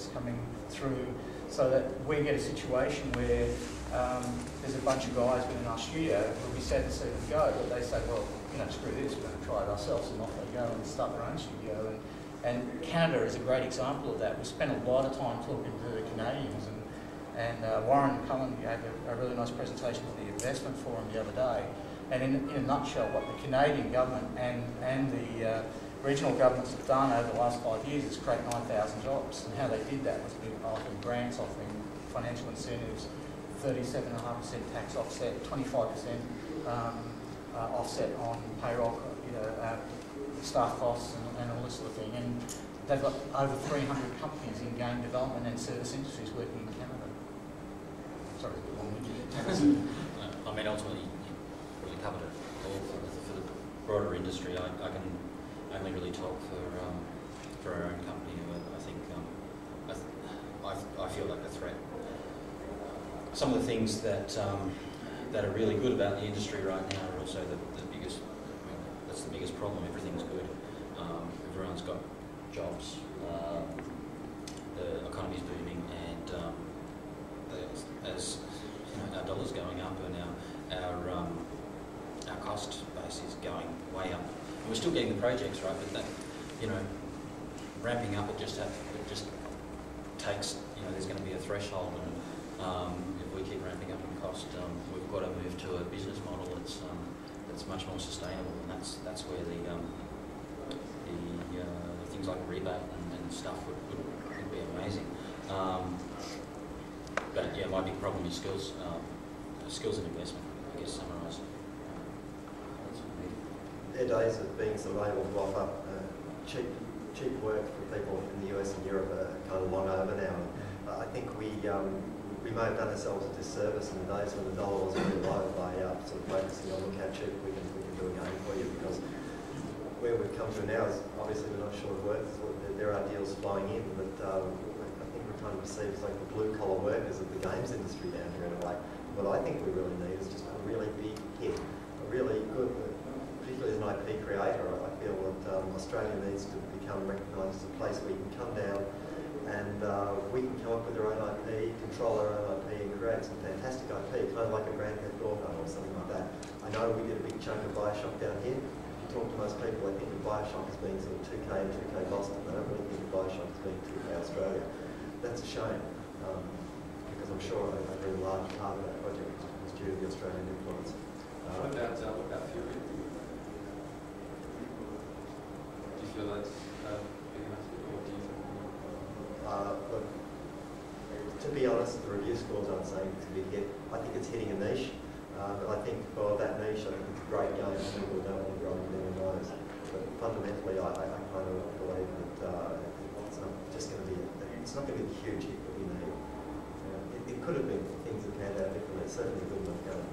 projects coming through, so that we get a situation where there's a bunch of guys within our studio where we sad to see them go, but they say, well, you know, screw this, we're going to try it ourselves, and off they go and start their own studio. And Canada is a great example of that. We spent a lot of time talking to the Canadians, and Warren Cullen gave a really nice presentation to the investment forum the other day. And in a nutshell, what the Canadian government and the regional governments have done over the last 5 years is create 9,000 jobs. And how they did that was offering grants, offering financial incentives, 37.5% tax offset, 25% offset on payroll, staff costs and all this sort of thing. And they've got over 300 companies in game development and service industries working in Canada. Sorry, it's a bit long-winded. I mean, ultimately, you really covered it all for the broader industry. I can only really talk for our own company. I think I feel like a threat. Some of the things that are really good about the industry right now are also the biggest. That's the biggest problem. Everything's good. Everyone's got jobs. The economy's booming, and as you know, our dollar's going up, and our cost base is going way up. And we're still getting the projects, right? But that, ramping up, it just takes. There's going to be a threshold, and if we keep ramping up in cost, we've got to move to a business model that's much more sustainable, and that's where the things like rebate and stuff would be amazing. But yeah, my big problem is skills and investment, I guess, summarised. Their days of being sort of able to offer cheap work for people in the US and Europe are kind of long over now. I think we may have done ourselves a disservice in the days when the dollar was really low by sort of focusing on look how cheap we can do a game for you, because where we've come to now is obviously we're not short of work. There are deals flying in, but I think we're kind of perceived as like the blue collar workers of the games industry down here in a way. What I think we really need is just a really big hit, a really good, particularly as an IP creator. I feel that Australia needs to become recognised as a place where you can come down and we can come up with our own IP, control our own IP, and create some fantastic IP, kind of like a Grand Theft Auto or something like that. I know we did a big chunk of Bioshock down here. If you talk to most people, they think of Bioshock as being sort of 2K and 2K Boston. They don't really think of Bioshock as being 2K Australia. That's a shame, because I'm sure a very large part of that project was due to the Australian influence. What about Fury? Do you feel that's big enough, or do you think? Look, to be honest, the review scores aren't saying it's a big hit. I think it's hitting a niche, but I think for that niche, I think it's a great game. People don't want to grow into their nose. But fundamentally, I kind of believe that it's not just going to be. It's not going to be the huge hit that we need. It could have been things that panned out differently. It's certainly good enough going.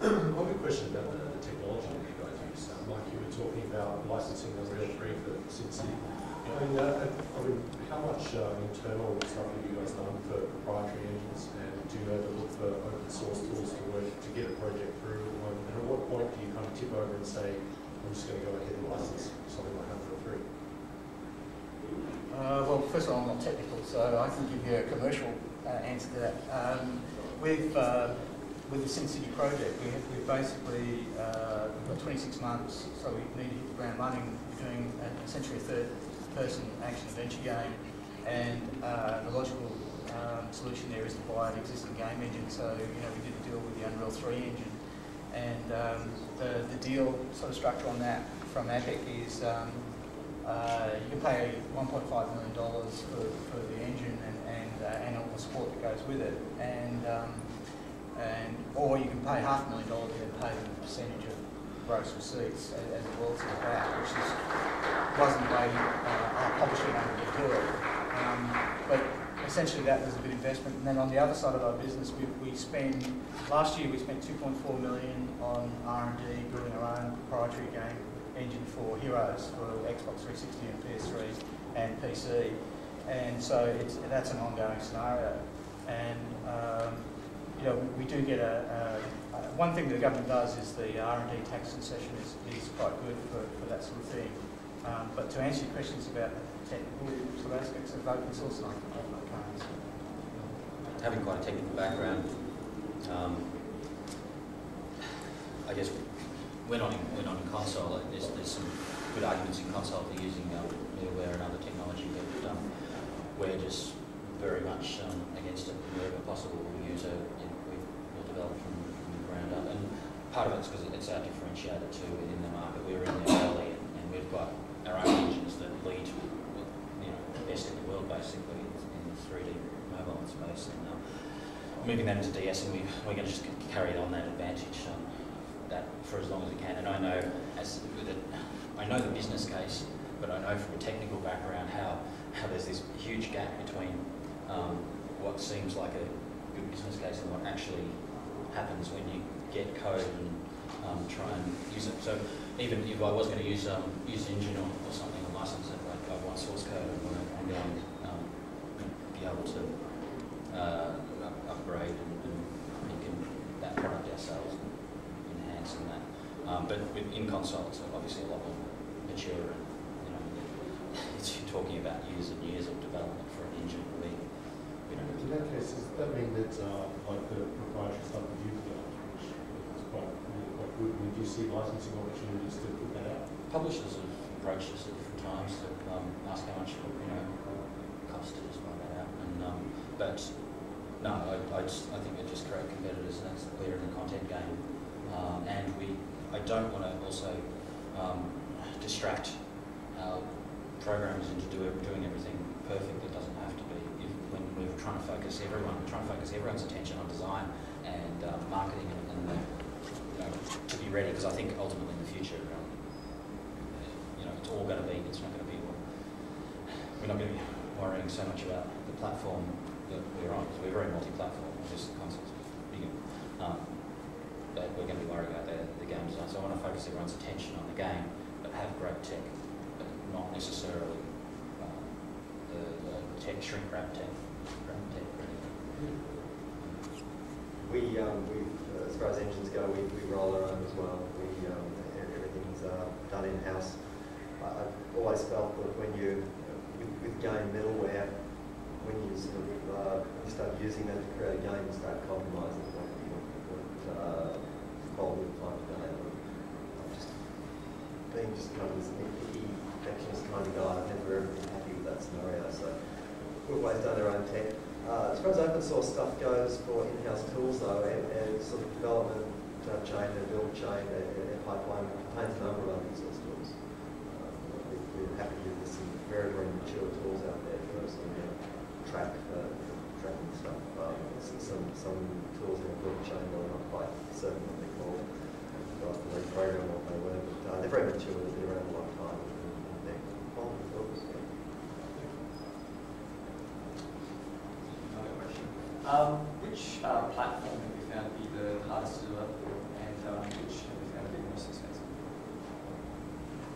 I have a question about the technology that you guys use. Like you were talking about licensing Unreal 3 for SimCity. I mean, how much internal stuff have you guys done for proprietary engines, and do you know to look for open source tools to work to get a project through? And at what point do you kind of tip over and say, I'm just going to go ahead and license something like Unreal 3? Well, first of all, I'm not technical, so I can give you a commercial answer to that. With the SimCity project, we've basically we've got 26 months, so we need to hit the ground running. We're doing essentially a third-person action-adventure game, and the logical solution there is to buy an existing game engine. So we did a deal with the Unreal 3 engine, and the deal sort of structure on that from Epic is you can pay $1.5 million for the engine and all the support that goes with it, or you can pay $500,000 and pay them a percentage of gross receipts as a royalty of that, which wasn't the way our publisher wanted to do it. But essentially that was a good investment. And then on the other side of our business, last year we spent $2.4 million on R&D, building our own proprietary game engine for Heroes for Xbox 360 and PS3 and PC. And so that's an ongoing scenario. And we do get one thing that the government does is the R&D tax concession is quite good for that sort of thing. But to answer your questions about technical sort of aspects of open source, and I can't. Having quite a technical background, I guess we're not in console. There's some good arguments in console for using middleware and other technology, but we're just very much against it. Wherever possible, we'll develop from the ground up. And part of it's because it's our differentiator too within the market. We're in there early, and we've got our own engines that lead, the best in the world basically in the 3D mobile space. And moving that into DS, and we're going to just carry on that advantage that for as long as we can. And I know I know the business case, but I know from a technical background how there's this huge gap between what seems like a good business case and what actually happens when you get code and try and use it. So even if I was going to use engine or something and license it, like I want source code and I'm going to be able to upgrade and make that product ourselves and enhancing that. But in console, it's obviously a lot more mature, and it's talking about years and years of development for an engine. In that case, does that mean that like the proprietary stuff that you've developed, which is quite good, would you see licensing opportunities to put that out? Publishers have approached us at different times to ask how much cost to just buy that out. And but no, I think it just create competitors, and that's clear in the content game. And I don't want to also distract our programmers into doing everything perfect. It doesn't have to be. When we're trying to focus everyone's attention on design and marketing and to be ready, because I think ultimately in the future, it's all going to be. It's not going to be. We're not going to be worrying so much about the platform that we're on, because we're very multi-platform. Just the concepts bigger. But we're going to be worried about the game design. So I want to focus everyone's attention on the game, but have great tech, but not necessarily the tech shrink wrap tech. As far as engines go, we roll our own as well. Everything's done in-house. I've always felt that when with game middleware, when you sort of you start using that to create a game, you start compromising what quality of time today. I'm just being kind of this nitpicky, perfectionist kind of guy. I've never been happy with that scenario. So we've always done our own tech. As far as open source stuff goes for in-house tools, though, and sort of development chain, and build chain, and pipeline contains a number of open source tools. We're happy with some very, very mature tools out there for us to tracking stuff. Some tools in the build chain that I'm not quite certain what they're called. I've got to reprogram what they were, but they're very mature. They've been around a long time. And they're quality tools. Which platform have you found to be the hardest to develop for, and which have you found to be the most expensive?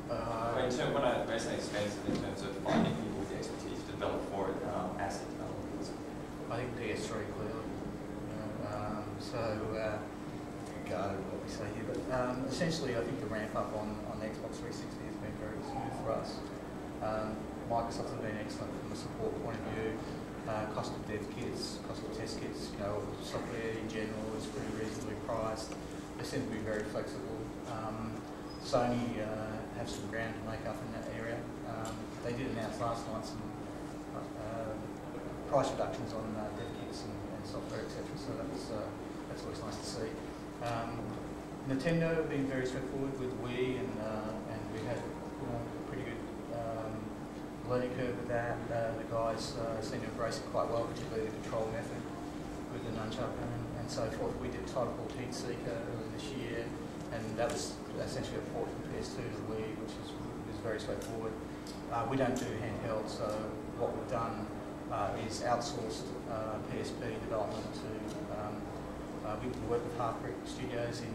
When I say expensive, in terms of finding people with the expertise to develop for it, asset development. I think PS3 clearly. Regarded what we say here, but essentially I think the ramp up on the Xbox 360 has been very smooth for us. Microsoft have been excellent from a support point of view. Cost of dev kits, cost of test kits, software in general is pretty reasonably priced. They seem to be very flexible. Sony have some ground to make up in that area. They did announce last night some price reductions on dev kits and software, etc. So that's always nice to see. Nintendo have been very straightforward with Wii, and we had a pretty good learning curve with that. The guys seem to embrace it quite well, particularly the control method with the nunchuck and so forth. We did a title called Heat Seeker earlier this year, and that was essentially a port from PS2 to the Wii, which was very straightforward. We don't do handheld, so what we've done is outsourced PSP development to we work with Half Brick Studios in